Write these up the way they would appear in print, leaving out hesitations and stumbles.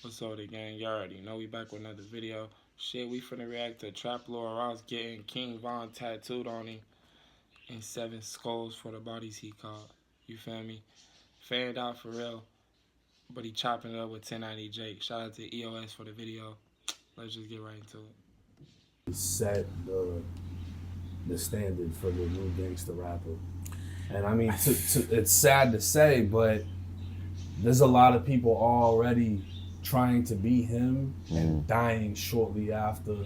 What's up, the gang? You already know we back with another video. Shit, we finna react to Trap Lord Ross getting King Von tattooed on him and 7 skulls for the bodies he caught. You feel me? Fanned out for real, but he chopping it up with 1090 Jake. Shout out to EOS for the video. Let's just get right into it. Set the standard for the new gangster rapper. And I mean, it's sad to say, but there's a lot of people already trying to be him and dying shortly after.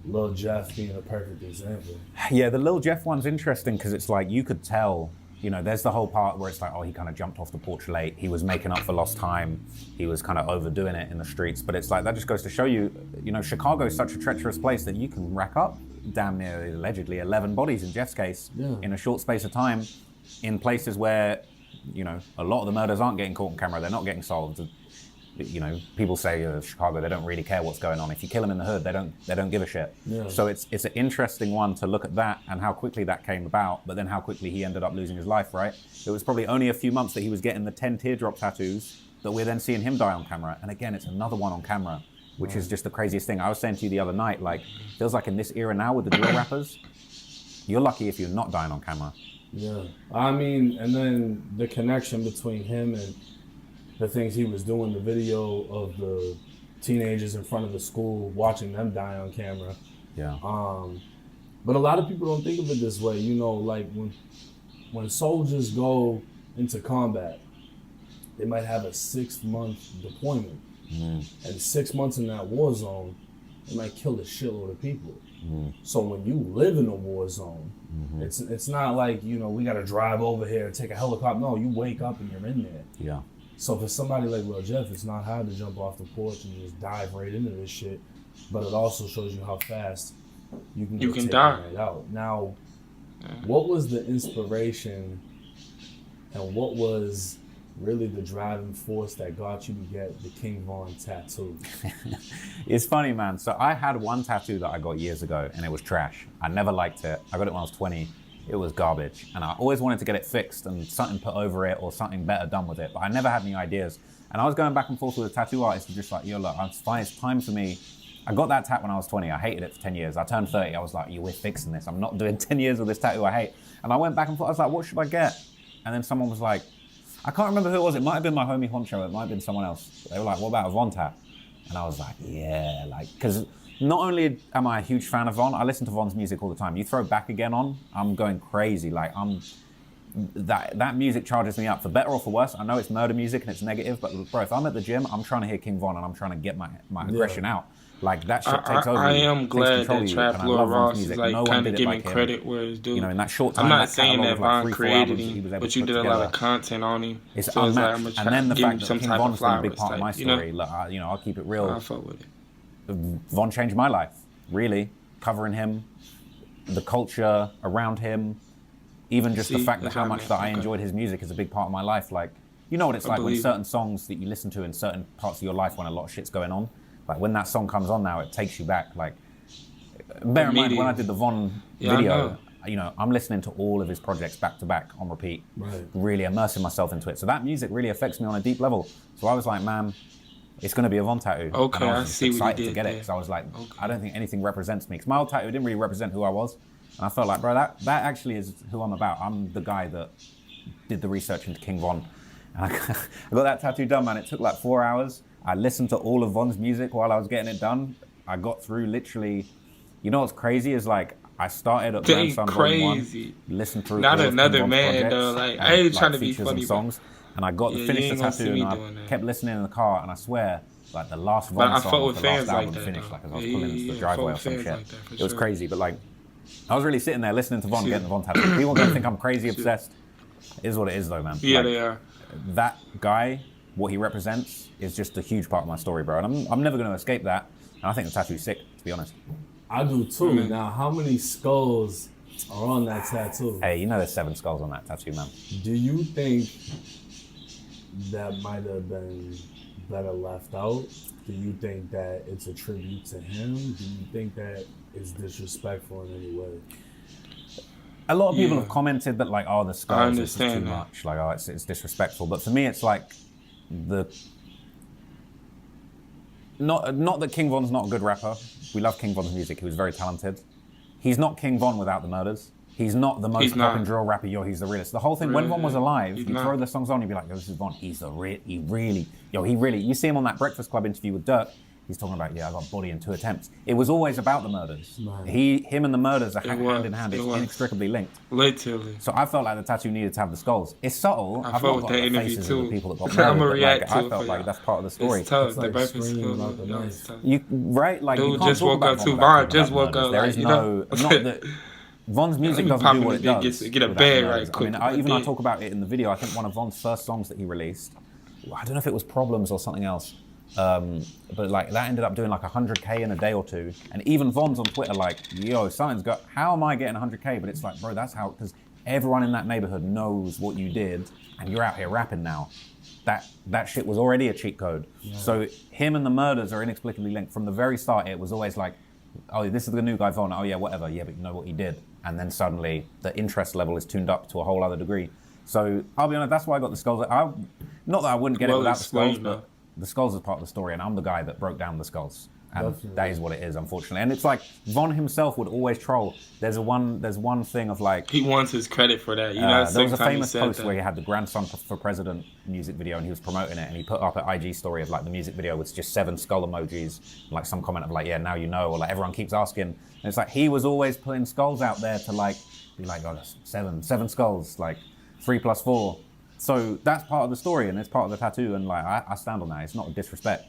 Lil Jeff being a perfect example. Yeah, the Lil Jeff one's interesting because it's like you could tell, there's the whole part where it's like, oh, he kind of jumped off the porch late. He was making up for lost time. He was kind of overdoing it in the streets. But it's like, that just goes to show you, Chicago is such a treacherous place that you can rack up damn near allegedly 11 bodies in Jeff's case in a short space of time in places where, a lot of the murders aren't getting caught on camera. They're not getting solved. People say Chicago, they don't really care what's going on. If you kill them in the hood, they don't give a shit. Yeah. So it's an interesting one to look at that and how quickly that came about, but then how quickly he ended up losing his life, right? It was probably only a few months that he was getting the 10 teardrop tattoos that we're then seeing him die on camera. And again, it's another one on camera, which is just the craziest thing. I was saying to you the other night, like, feels like in this era now with the drill rappers, you're lucky if you're not dying on camera. Yeah, I mean, and then the connection between him and the things he was doing, the video of the teenagers in front of the school, watching them die on camera. Yeah. But a lot of people don't think of it this way. Like when soldiers go into combat, they might have a 6-month deployment. And 6 months in that war zone, they might kill a shitload of people. So when you live in a war zone, it's not like, we got to drive over here and take a helicopter. No, you wake up and you're in there. Yeah. So for somebody like Lil Jeff, it's not hard to jump off the porch and just dive right into this shit. But it also shows you how fast you can die right out. Now, what was the inspiration and what was really the driving force that got you to get the King Von tattoo? It's funny, man. So I had one tattoo that I got years ago and it was trash. I never liked it. I got it when I was 20. It was garbage. And I always wanted to get it fixed and something put over it or something better done with it. But I never had any ideas. And I was going back and forth with a tattoo artist and just like, yo, look, it's time for me. I got that tat when I was 20. I hated it for 10 years. I turned 30. I was like, we're fixing this. I'm not doing 10 years with this tattoo I hate. And I went back and forth. I was like, what should I get? And then someone was like, I can't remember who it was. It might have been my homie Honcho. It might have been someone else. They were like, what about a Von tat? And I was like, yeah, because not only am I a huge fan of Von, I listen to Von's music all the time. You throw Back Again on, I'm going crazy. Like that music charges me up for better or for worse. I know it's murder music and it's negative, but bro, if I'm at the gym, I'm trying to hear King Von and I'm trying to get my aggression out. Like that shit takes over. I am glad that Trap Lord Ross is like kind of giving credit where it's due. In that short time, I'm not saying that Von created him, but you did a lot of content on him. It's so unmatched. It's like, and then the fact that King Von's been a big part of my story. Like, I'll keep it real. I fuck with it. Von changed my life, really. Covering him, the culture around him, even just the fact that how much that I enjoyed his music is a big part of my life. Like, you know what it's like when certain songs that you listen to in certain parts of your life when a lot of shit's going on. Like when that song comes on now, it takes you back. Like, bear in mind when I did the Von video, I'm listening to all of his projects back to back on repeat, really immersing myself into it. So that music really affects me on a deep level. So I was like, man, it's going to be a Von tattoo. Okay, and I I was just see what excited you did to get it because I was like, I don't think anything represents me. Because my old tattoo didn't really represent who I was. And I felt like, bro, that actually is who I'm about. I'm the guy that did the research into King Von. And I got that tattoo done, man. It took like 4 hours. I listened to all of Von's music while I was getting it done. I got through literally, what's crazy is like, I started at Grandson Volume 1, listened through not all another of man though. Like I ain't trying to be funny, songs, and I got to finish the tattoo, and I kept listening in the car, and I swear, like the last Von song of the last album finished, like as I was pulling into the driveway or some shit. It was crazy, but like, I was really sitting there listening to Von, getting the Von tattoo. People don't think I'm crazy obsessed. It is what it is though, man. Yeah, they are. That guy, what he represents, is just a huge part of my story, bro. And I'm never going to escape that. And I think the tattoo's sick, to be honest. I do too. Now, how many skulls are on that tattoo? Hey, there's 7 skulls on that tattoo, man. Do you think that might have been better left out? Do you think that it's a tribute to him? Do you think that it's disrespectful in any way? A lot of people have commented that like, oh, the skulls is too that. much. Like, oh, it's disrespectful. But for me, it's like not that King Von's not a good rapper. We love King Von's music. He was very talented. He's not King Von without the murders. He's not the most pop and drill rapper. Yo, he's the realest. The whole thing, when Von was alive, you throw the songs on, you'd be like, yo, this is Von. He's the he really. You see him on that Breakfast Club interview with Dirk. He's talking about, I got body in 2 attempts. It was always about the murders. Him and the murders are hand in hand. It's inextricably linked. Literally. So I felt like the tattoo needed to have the skulls. It's subtle. I felt with that interview too. The people that got murdered, I'm gonna react to I it. felt like that's part of the story. It's tough. It's like screaming about the knife. You right? Like Dude you can't just talk woke about up too. Von without Von talking just about woke murders. up. There Like, is you no, know? not that. Von's music doesn't do what it does. Get a without bag the right murders. quick. I mean, I talk about it in the video. I think one of Von's first songs that he released, I don't know if it was Problems or something else, but like that ended up doing like 100K in a day or two. And even Von's on Twitter like, yo, something's got, how am I getting 100K? But it's like, bro, that's how, because everyone in that neighborhood knows what you did and you're out here rapping now. That shit was already a cheat code. Yeah. So him and the murders are inexplicably linked. From the very start, it was always like, oh, this is the new guy Von. Oh yeah, whatever. Yeah, but you know what he did. And then suddenly the interest level is tuned up to a whole other degree. So I'll be honest, that's why I got the skulls. Not that I wouldn't get it without the skulls, but the skulls is part of the story, and I'm the guy that broke down the skulls. And definitely. That is what it is, unfortunately. And it's like Von himself would always troll. There's one thing of like he wants his credit for that. You know, there was a famous post where he had the Grandson for President music video, and he was promoting it, and he put up an IG story of like the music video with just 7 skull emojis, like some comment of like, yeah, now you know, or like everyone keeps asking. And it's like he was always putting skulls out there to like be like, oh, that's 7 skulls, like 3 + 4. So that's part of the story, and it's part of the tattoo, and like I stand on that. It's not a disrespect.